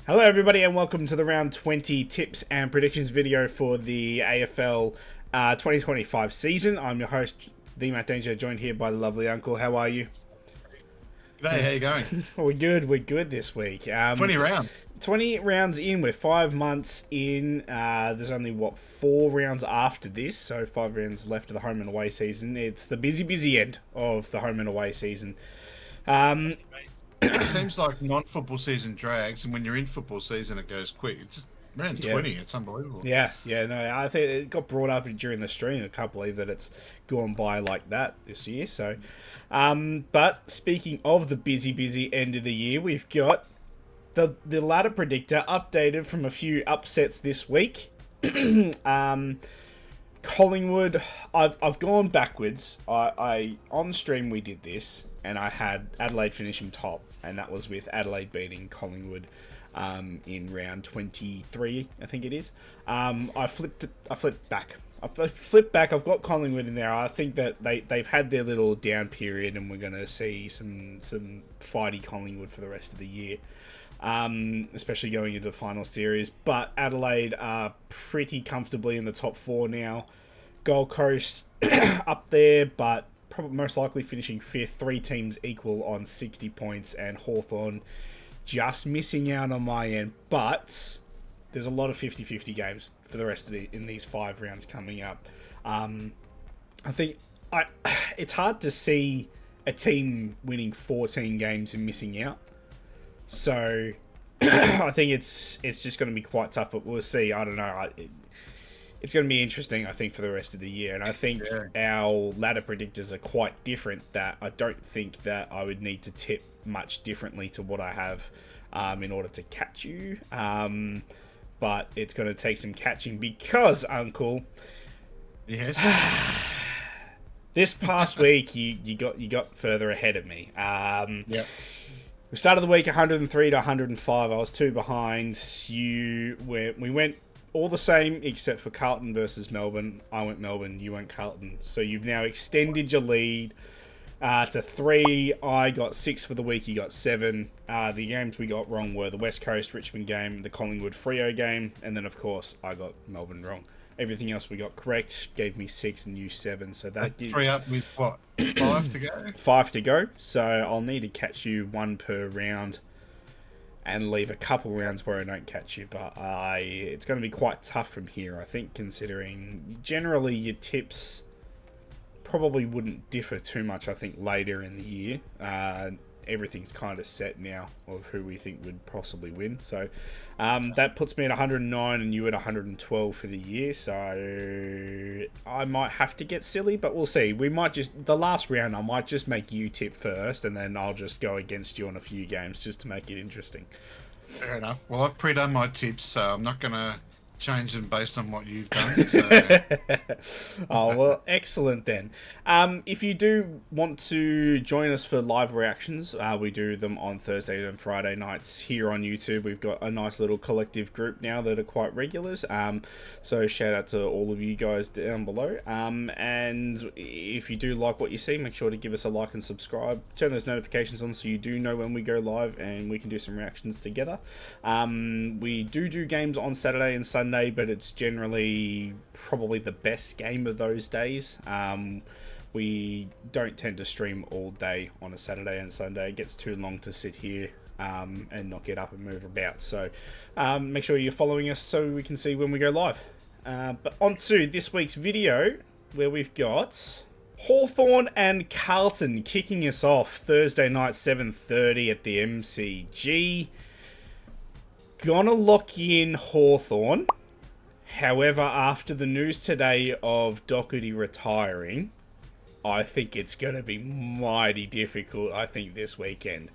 Hello everybody and welcome to the round 20 tips and predictions video for the AFL 2025 season. I'm your host, the Matt Danger, joined here by the lovely uncle. How are you? G'day, how you going? We're good this week. 20 rounds. 20 rounds in, we're 5 months in. There's only, 4 rounds after this, so 5 rounds left of the home and away season. It's the busy end of the home and away season. It seems like non-football season drags, and when you're in football season, it goes quick. It's just round 20. It's unbelievable. No, I think it got brought up during the stream. I can't believe that it's gone by like that this year. So, but speaking of the busy end of the year, we've got the ladder predictor updated from a few upsets this week. Collingwood, I've gone backwards. I on stream we did this, and I had Adelaide finishing top, and that was with Adelaide beating Collingwood in round 23, I think it is. I flipped back. I've got Collingwood in there. I think that they've had their little down period, and we're going to see some fighty Collingwood for the rest of the year. Especially going into the final series. But Adelaide are pretty comfortably in the top 4 now. Gold Coast up there, but probably most likely finishing 5th. 3 teams equal on 60 points, and Hawthorn just missing out on my end. But there's a lot of 50-50 games for the rest of in these 5 rounds coming up. I think it's hard to see a team winning 14 games and missing out. So, I think it's just going to be quite tough, but we'll see. I don't know. It's going to be interesting, I think, for the rest of the year. And I think our ladder predictors are quite different, that I don't think that I would need to tip much differently to what I have in order to catch you. But it's going to take some catching because, Uncle... Yes. This past week, you got further ahead of me. Yep. We started the week 103 to 105. I was 2 behind. We went all the same except for Carlton versus Melbourne. I went Melbourne. You went Carlton. So you've now extended your lead to 3. I got 6 for the week. You got 7. The games we got wrong were the West Coast Richmond game, the Collingwood Freo game, and then of course I got Melbourne wrong. Everything else we got correct. Gave me 6 and you 7. So that 3 up with what? 5 to go? 5 to go. So I'll need to catch you 1 per round and leave a couple rounds where I don't catch you. But it's going to be quite tough from here, I think, considering generally your tips probably wouldn't differ too much, I think, later in the year. Everything's kind of set now of who we think would possibly win. So that puts me at 109 and you at 112 for the year. So I might have to get silly, but we'll see. We might the last round, I might just make you tip first, and then I'll just go against you on a few games just to make it interesting. Fair enough. Well, I've pre-done my tips, so I'm not going to change them based on what you've done. So. Oh, well, excellent then. If you do want to join us for live reactions, we do them on Thursday and Friday nights here on YouTube. We've got a nice little collective group now that are quite regulars. So shout out to all of you guys down below. And if you do like what you see, make sure to give us a like and subscribe. Turn those notifications on so you do know when we go live and we can do some reactions together. We do games on Saturday and Sunday, but it's generally probably the best game of those days. We don't tend to stream all day on a Saturday and Sunday. It gets too long to sit here and not get up and move about. So make sure you're following us so we can see when we go live. But on to this week's video, where we've got Hawthorn and Carlton kicking us off Thursday night, 7:30 at the MCG. Gonna lock in Hawthorn. However, after the news today of Doherty retiring, I think it's going to be mighty difficult, I think, this weekend.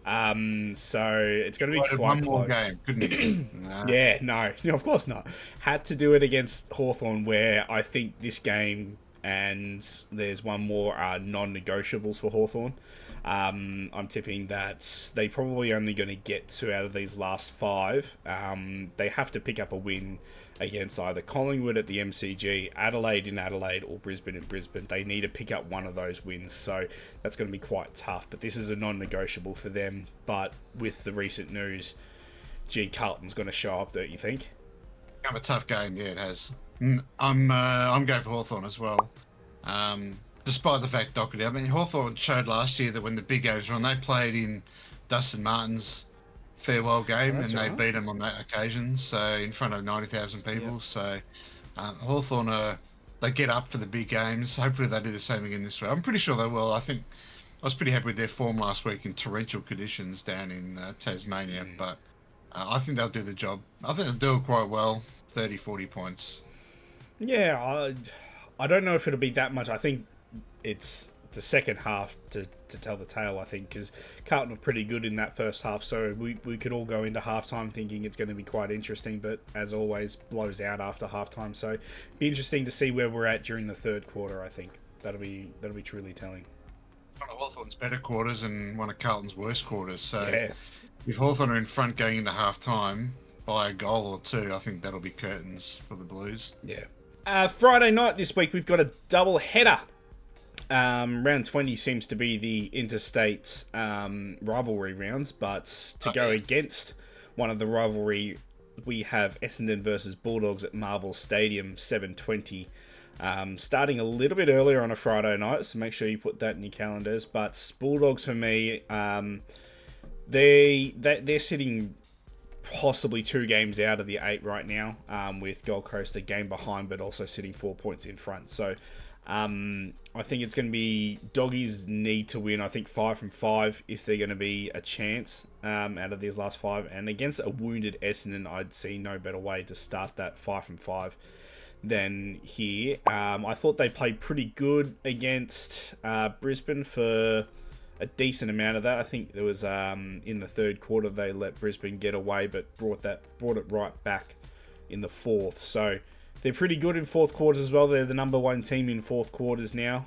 So it's going to be quite one close. More game, couldn't it? Nah. Yeah, no, of course not. Had to do it against Hawthorn, where I think this game and there's one more non-negotiables for Hawthorn. I'm tipping that they probably only going to get 2 out of these last 5. They have to pick up a win against either Collingwood at the MCG, Adelaide in Adelaide, or Brisbane in Brisbane. They need to pick up one of those wins, so that's going to be quite tough. But this is a non-negotiable for them. But with the recent news, Carlton's going to show up, don't you think? Become a tough game, yeah, it has. I'm going for Hawthorn as well. Despite the fact Doherty, I mean, Hawthorn showed last year that when the big games were on, they played in Dustin Martin's farewell game, and they beat them on that occasion. So in front of 90,000 people. Yep. So Hawthorn they get up for the big games. Hopefully they do the same again this week. I'm pretty sure they will. I was pretty happy with their form last week in torrential conditions down in Tasmania, but I think they'll do the job. I think they'll do it quite well. 30, 40 points. Yeah, I don't know if it'll be that much. I think it's the second half to tell the tale, I think, because Carlton are pretty good in that first half, so we could all go into halftime thinking it's going to be quite interesting, but as always, blows out after halftime, so it'd be interesting to see where we're at during the third quarter, I think. That'll be truly telling. One of Hawthorn's better quarters and one of Carlton's worst quarters, so if Hawthorn are in front going into halftime by a goal or two, I think that'll be curtains for the Blues. Yeah. Friday night this week, we've got a double header. Round 20 seems to be the interstate rivalry rounds, but to go against one of the rivalry, we have Essendon versus Bulldogs at Marvel Stadium, 7:20. Starting a little bit earlier on a Friday night, so make sure you put that in your calendars. But Bulldogs for me, they're sitting possibly 2 games out of the 8 right now, with Gold Coast a game behind, but also sitting 4 points in front. So I think it's going to be Doggies need to win, I think 5 from 5 if they're going to be a chance out of these last 5. And against a wounded Essendon, I'd see no better way to start that 5 from 5 than here. I thought they played pretty good against Brisbane for a decent amount of that. I think there was in the third quarter they let Brisbane get away, but brought it right back in the fourth. So they're pretty good in fourth quarters as well. They're the number 1 team in fourth quarters now.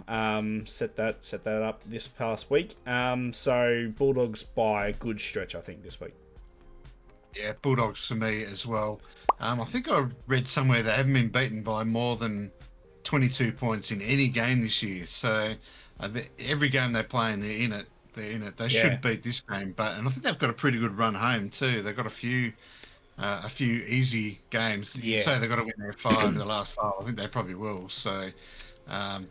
Set that up this past week. So Bulldogs by a good stretch, I think, this week. Yeah, Bulldogs for me as well. I think I read somewhere they haven't been beaten by more than 22 points in any game this year. So every game they play and they're in it. They should beat this game, and I think they've got a pretty good run home too. They've got a few easy games. You say they've got to win their 5 the last 5. I think they probably will. So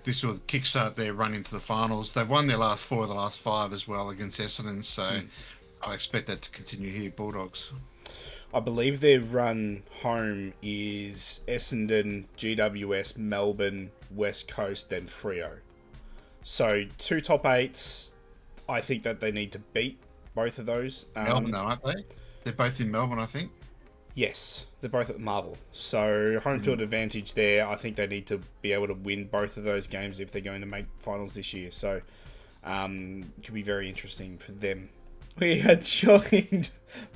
this will kickstart their run into the finals. They've won their last 4 of the last 5 as well against Essendon. So I expect that to continue here, Bulldogs. I believe their run home is Essendon, GWS, Melbourne, West Coast, then Freo. So 2 top 8s. I think that they need to beat both of those. Melbourne, though, aren't they? They're both in Melbourne, I think. Yes, they're both at Marvel. So home field advantage there. I think they need to be able to win both of those games if they're going to make finals this year. So it could be very interesting for them. We are joined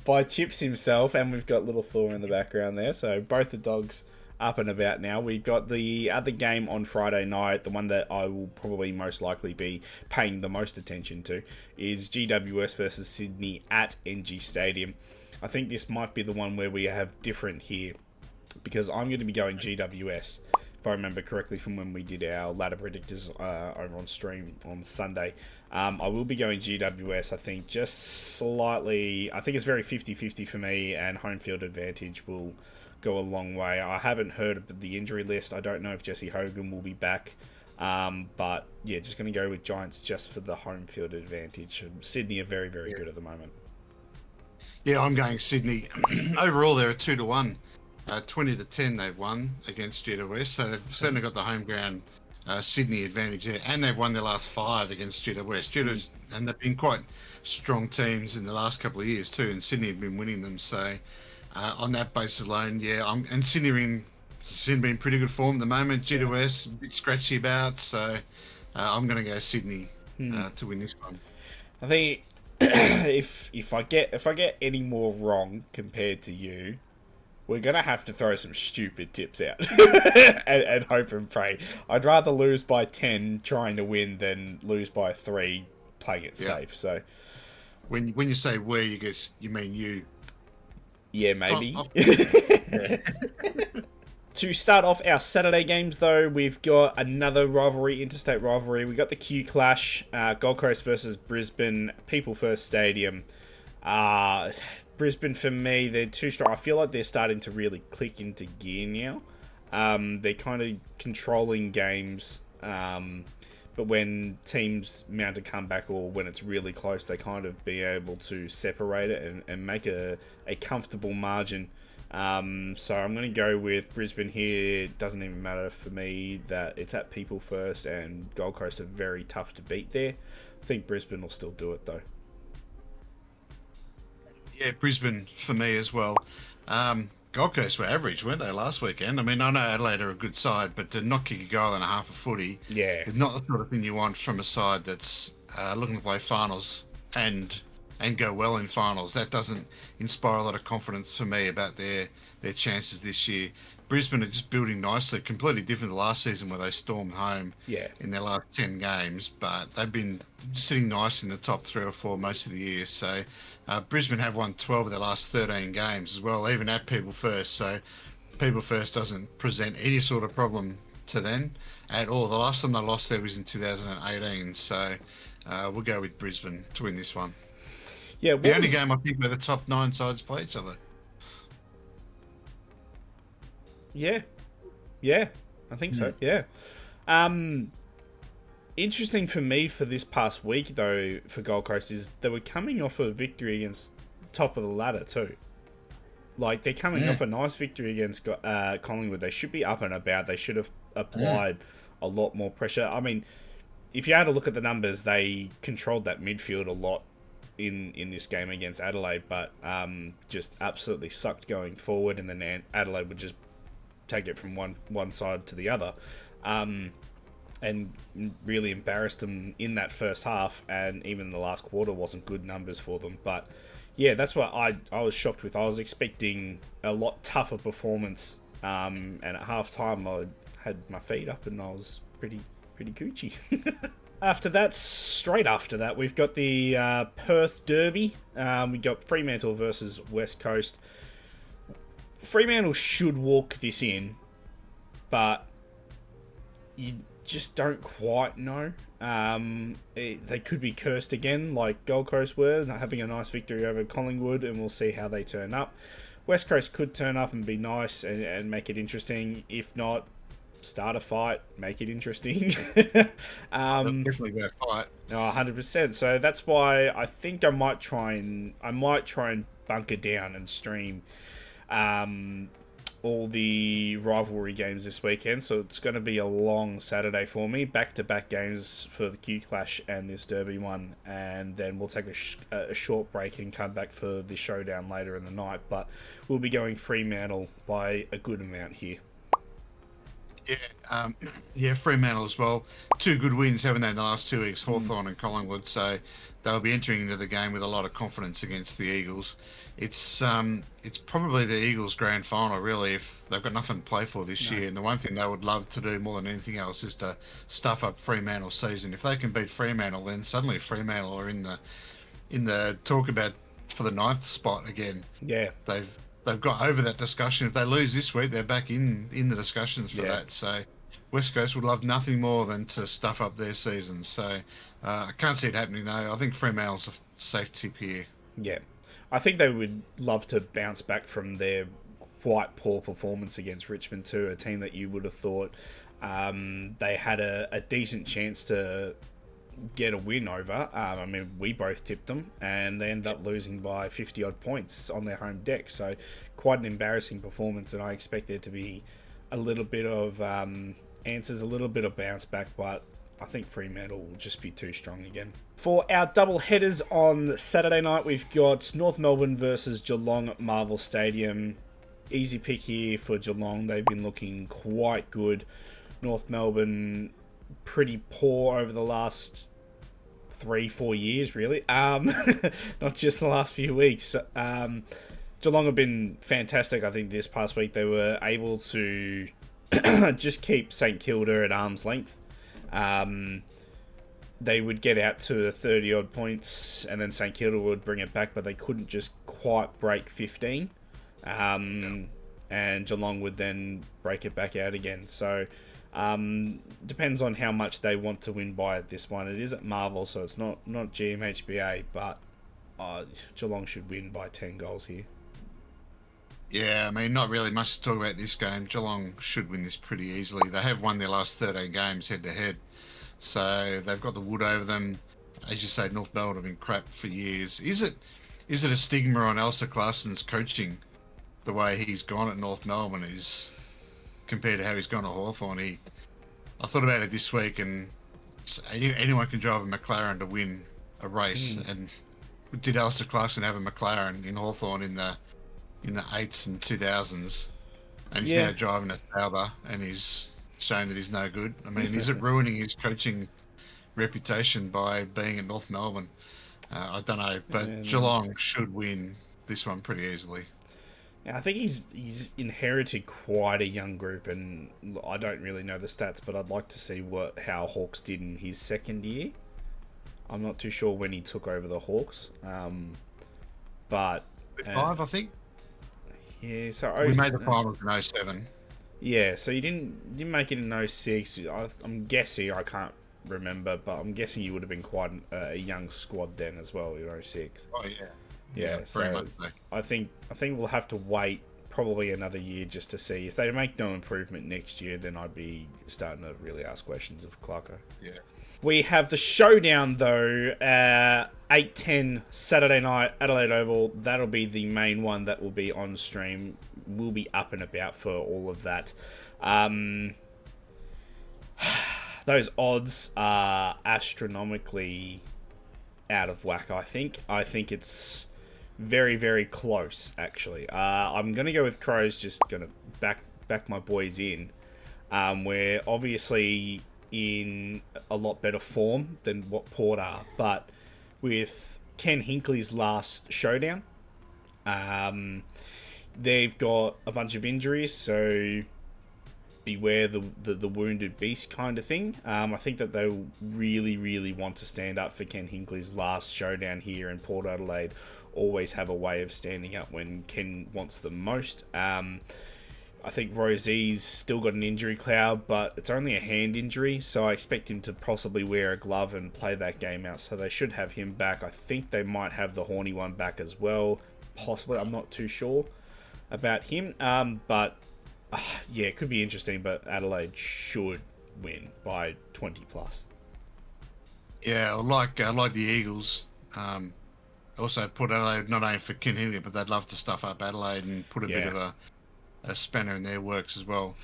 by Chips himself, and we've got little Thor in the background there. So both the dogs up and about now. We've got the other game on Friday night, the one that I will probably most likely be paying the most attention to, is GWS versus Sydney at NG Stadium. I think this might be the one where we have different here, because I'm going to be going GWS, if I remember correctly from when we did our ladder predictors over on stream on Sunday. I will be going GWS, I think, just slightly. I think it's very 50-50 for me, and home field advantage will go a long way. I haven't heard of the injury list. I don't know if Jesse Hogan will be back. But yeah, just going to go with Giants just for the home field advantage. Sydney are very, very good at the moment. Yeah, I'm going Sydney. Overall, they're a 2-1. 20-10 they've won against GWS, so they've certainly got the home ground Sydney advantage there, and they've won their last 5 against GWS. And they've been quite strong teams in the last couple of years too, and Sydney have been winning them. So on that basis alone, and Sydney are in pretty good form at the moment. GWS a bit scratchy about, so I'm going to go Sydney to win this one. I think if I get any more wrong compared to you, we're going to have to throw some stupid tips out and hope and pray. I'd rather lose by 10 trying to win than lose by 3 playing it safe. So when you say we, you mean you? Yeah, maybe. To start off our Saturday games, though, we've got another rivalry, interstate rivalry. We've got the Q Clash, Gold Coast versus Brisbane, People First Stadium. Brisbane for me, they're too strong. I feel like they're starting to really click into gear now. They're kind of controlling games, but when teams mount a comeback or when it's really close, they kind of be able to separate it and make a comfortable margin. So I'm going to go with Brisbane here. It doesn't even matter for me that it's at People First, and Gold Coast are very tough to beat there. I think Brisbane will still do it though. Yeah, Brisbane for me as well. Gold Coast were average, weren't they, last weekend? I mean, I know Adelaide are a good side, but to not kick a goal and a half a footy is not the sort of thing you want from a side that's looking to play finals and go well in finals. That doesn't inspire a lot of confidence for me about their chances this year. Brisbane are just building nicely, completely different to last season where they stormed home in their last 10 games, but they've been sitting nice in the top 3 or 4 most of the year. So Brisbane have won 12 of their last 13 games as well, even at People First. So People First doesn't present any sort of problem to them at all. The last time they lost there was in 2018. So we'll go with Brisbane to win this one. Yeah, the only game I think where the top 9 sides play each other. Yeah, I think so. Yeah. Interesting for me for this past week though for Gold Coast is they were coming off a victory against top of the ladder too. Like they're coming off a nice victory against Collingwood. They should be up and about. They should have applied a lot more pressure. I mean, if you had a look at the numbers, they controlled that midfield a lot in this game against Adelaide, but just absolutely sucked going forward, and then Adelaide would just take it from one side to the other, and really embarrassed them in that first half, and even the last quarter wasn't good numbers for them. But yeah, that's what I was shocked with. I was expecting a lot tougher performance, and at half time I had my feet up and I was pretty Gucci. Straight after that, we've got the Perth Derby. We got Fremantle versus West Coast. Fremantle should walk this in, but you just don't quite know. They could be cursed again, like Gold Coast were, having a nice victory over Collingwood, and we'll see how they turn up. West Coast could turn up and be nice and make it interesting. If not, start a fight, make it interesting. Definitely be a fight. No, 100%. So that's why I think I might try and bunker down and stream all the rivalry games this weekend. So it's going to be a long Saturday for me. Back-to-back games for the Q Clash and this Derby one, and then we'll take a short break and come back for the showdown later in the night. But we'll be going Fremantle by a good amount here. Yeah, Fremantle as well. 2 good wins, haven't they, in the last 2 weeks, Hawthorn and Collingwood. So they'll be entering into the game with a lot of confidence against the Eagles. It's probably the Eagles' grand final, really, if they've got nothing to play for this year. And the one thing they would love to do more than anything else is to stuff up Fremantle's season. If they can beat Fremantle, then suddenly Fremantle are in the talk about for the 9th spot again. Yeah, They've got over that discussion. If they lose this week, they're back in the discussions for that. So West Coast would love nothing more than to stuff up their season. So I can't see it happening, though. I think Fremantle's a safe tip here. Yeah. I think they would love to bounce back from their quite poor performance against Richmond too, a team that you would have thought they had a decent chance to get a win over. I mean, we both tipped them, and they ended up losing by 50-odd points on their home deck. So quite an embarrassing performance, and I expect there to be a little bit of answers, a little bit of bounce back, but I think Fremantle will just be too strong again. For our double headers on Saturday night, we've got North Melbourne versus Geelong at Marvel Stadium. Easy pick here for Geelong. They've been looking quite good. North Melbourne pretty poor over the last 3-4 years, really. Not just the last few weeks. Geelong have been fantastic. I think this past week they were able to just keep St Kilda at arm's length. They would get out to 30-odd points, and then St Kilda would bring it back, but they couldn't just quite break 15. And Geelong would then break it back out again. So depends on how much they want to win by at this one. It is at Marvel, so it's not GMHBA, but Geelong should win by 10 goals here. Yeah, I mean, not really much to talk about this game. Geelong should win this pretty easily. They have won their last 13 games head-to-head. So they've got the wood over them. As you say, North Melbourne have been crap for years. Is it a stigma on Elsa Clarkson's coaching, the way he's gone at North Melbourne is compared to how he's gone at Hawthorn? I thought about it this week, and anyone can drive a McLaren to win a race. And did Elsa Clarkson have a McLaren in Hawthorn in the 8s and 2000s? And he's now driving a Sauber, and he's showing that he's no good. I mean, is it ruining his coaching reputation by being at North Melbourne? I don't know, but Geelong should win this one pretty easily. I think he's inherited quite a young group, and I don't really know the stats, but I'd like to see how Hawks did in his second year. I'm not too sure when he took over the Hawks, but 5, I think. Yeah, so we made the finals in 07. Yeah, so you didn't make it in 06. I'm guessing, I can't remember, but I'm guessing you would have been quite a young squad then as well in 06. Oh yeah. Yeah, very much so. I think we'll have to wait probably another year just to see. If they make no improvement next year, then I'd be starting to really ask questions of Clarko. Yeah. We have the showdown though, 8:10 Saturday night, Adelaide Oval. That'll be the main one that will be on stream. We'll be up and about for all of that. Those odds are astronomically out of whack, I think. I think it's very, very close, actually. I'm going to go with Crows, just going to back my boys in. We're obviously in a lot better form than what Port are, but with Ken Hinkley's last showdown, they've got a bunch of injuries, so beware the wounded beast kind of thing. I think that they really, really want to stand up for Ken Hinkley's last showdown here, in Port Adelaide always have a way of standing up when Ken wants them most. I think Rosie's still got an injury cloud, but it's only a hand injury, so I expect him to possibly wear a glove and play that game out, so they should have him back. I think they might have the horny one back as well, possibly. I'm not too sure about him, but yeah, it could be interesting, but Adelaide should win by 20 plus. Yeah, I like the Eagles. Also put Adelaide not only for Ken Hinkley, but they'd love to stuff up Adelaide and put a bit of a spanner in their works as well.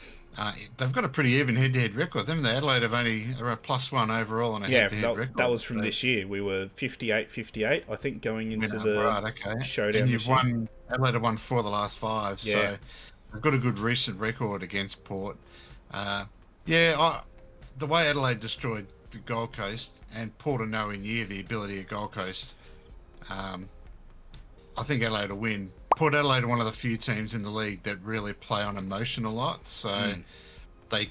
They've got a pretty even head-to-head record. Them, the Adelaide have only are a +1 overall on a head-to-head record. That was from this year. We were 58-58, I think, going into the showdown. And you've won. Adelaide have won 4 of the last 5, so they've got a good recent record against Port. The way Adelaide destroyed the Gold Coast, and Port are nowhere near the ability of Gold Coast. I think Adelaide will win. Port Adelaide are one of the few teams in the league that really play on emotion a lot, so they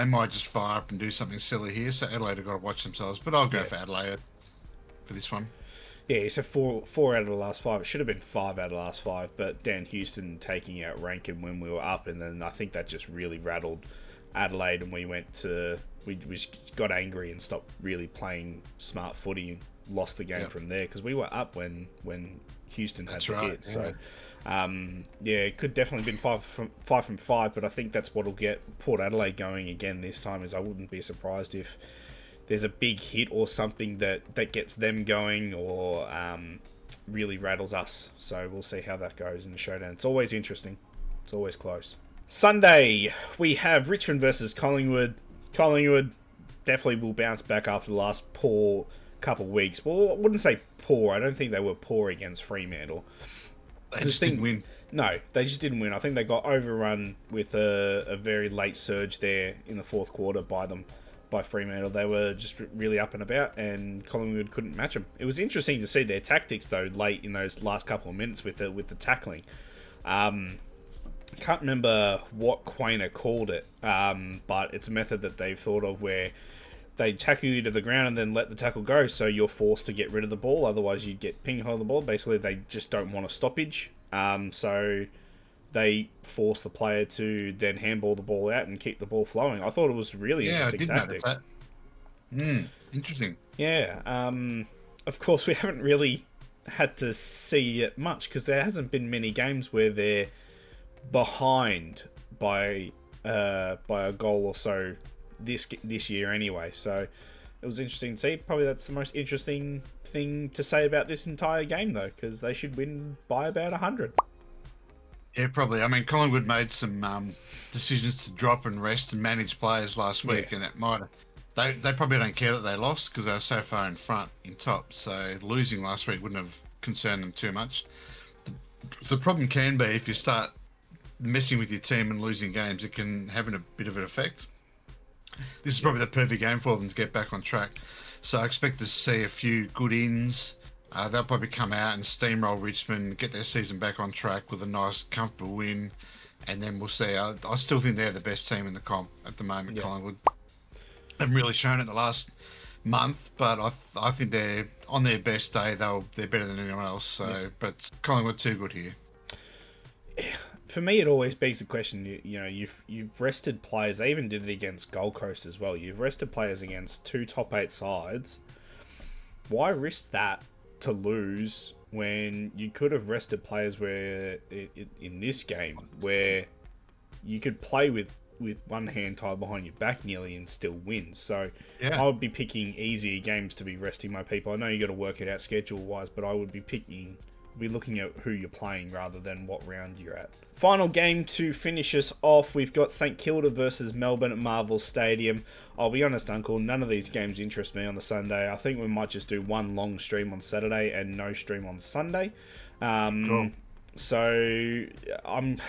might just fire up and do something silly here. So Adelaide have got to watch themselves, but I'll go for Adelaide for this one. Yeah, so four out of the last 5. It should have been 5 out of the last 5, but Dan Houston taking out Rankin when we were up, and then I think that just really rattled Adelaide, and we just got angry and stopped really playing smart footy and lost the game from there, because we were up when Houston had the hit. So it could definitely have been 5 from 5, but I think that's what'll get Port Adelaide going again this time. Is I wouldn't be surprised if there's a big hit or something that gets them going, or really rattles us. So we'll see how that goes in the showdown. It's always interesting. It's always close. Sunday, we have Richmond versus Collingwood. Collingwood definitely will bounce back after the last poor couple of weeks. Well, I wouldn't say poor. I don't think they were poor against Fremantle. They just didn't win. No, they just didn't win. I think they got overrun with a very late surge there in the fourth quarter by Fremantle. They were just really up and about, and Collingwood couldn't match them. It was interesting to see their tactics though late in those last couple of minutes with the tackling. I can't remember what Quainer called it, but it's a method that they've thought of where they tackle you to the ground and then let the tackle go, so you're forced to get rid of the ball, otherwise you'd get ping-ponged the ball. Basically, they just don't want a stoppage, so they force the player to then handball the ball out and keep the ball flowing. I thought it was really interesting tactic. Interesting. Yeah. Of course, we haven't really had to see it much because there hasn't been many games where they're behind by a goal or so this year anyway. So it was interesting to see. Probably that's the most interesting thing to say about this entire game though, because they should win by about 100. Yeah, probably. I mean, Collingwood made some decisions to drop and rest and manage players last week, and it might have. They probably don't care that they lost because they were so far in front in top. So losing last week wouldn't have concerned them too much. The problem can be if you start messing with your team and losing games, it can have a bit of an effect. This is probably the perfect game for them to get back on track. So I expect to see a few good ins. They'll probably come out and steamroll Richmond, get their season back on track with a nice, comfortable win, and then we'll see. I still think they're the best team in the comp at the moment, Collingwood. Haven't really shown it the last month, but I think they're on their best day. They're better than anyone else. So, but Collingwood too good here. For me, it always begs the question. You know, you've rested players. They even did it against Gold Coast as well. You've rested players against 2 top 8 sides. Why risk that to lose when you could have rested players where in this game where you could play with one hand tied behind your back nearly and still win. So I would be picking easier games to be resting my people. I know you got to work it out schedule wise, but I would be looking at who you're playing rather than what round you're at. Final game to finish us off, we've got St Kilda versus Melbourne at Marvel Stadium. I'll be honest, Uncle, none of these games interest me on the Sunday. I think we might just do one long stream on Saturday and no stream on Sunday. Cool. So I'm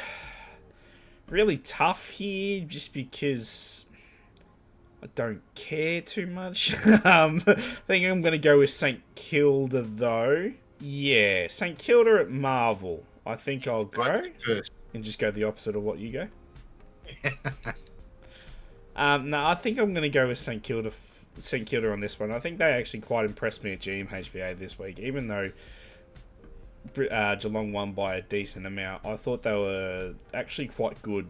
really tough here just because I don't care too much. I think I'm going to go with St Kilda though. Yeah, St Kilda at Marvel. I think I'll go and just go the opposite of what you go. No, I think I'm going to go with St Kilda on this one. I think they actually quite impressed me at GMHBA this week, even though Geelong won by a decent amount. I thought they were actually quite good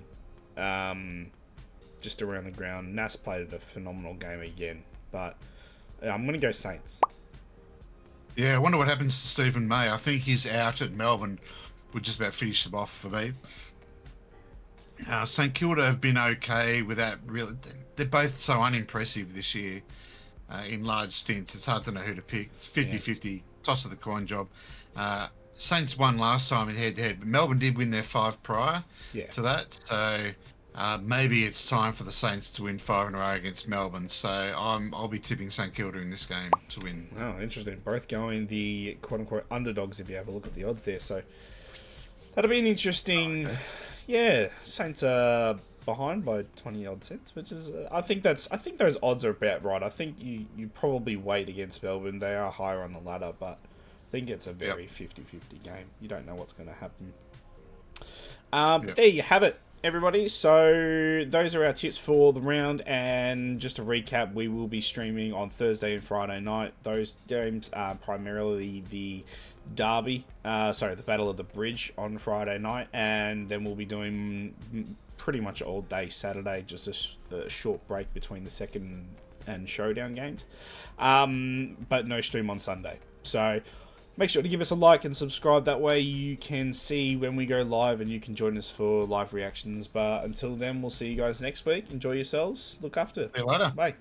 just around the ground. Nas played a phenomenal game again, but I'm going to go Saints. Yeah, I wonder what happens to Stephen May. I think he's out at Melbourne. Would just about finish them off for me. St Kilda have been okay without really. They're both so unimpressive this year in large stints. It's hard to know who to pick. It's 50-50, toss of the coin job. Saints won last time in head-to-head, but Melbourne did win their 5 prior to that. So maybe it's time for the Saints to win 5 in a row against Melbourne. So I'll be tipping St Kilda in this game to win. Oh, interesting. Both going the quote-unquote underdogs if you have a look at the odds there. So that'll be an interesting... Yeah, Saints are behind by 20 odd cents, which is I think those odds are about right. I think you probably wait against Melbourne. They are higher on the ladder, but I think it's a very 50-50 game. You don't know what's going to happen. There you have it, everybody. So those are our tips for the round, and just to recap, we will be streaming on Thursday and Friday night. Those games are primarily the Derby, the Battle of the Bridge on Friday night, and then we'll be doing pretty much all day Saturday, just a short break between the second and showdown games, but no stream on Sunday. So make sure to give us a like and subscribe, that way you can see when we go live and you can join us for live reactions. But until then, we'll see you guys next week. Enjoy yourselves, look after. See you later. Bye.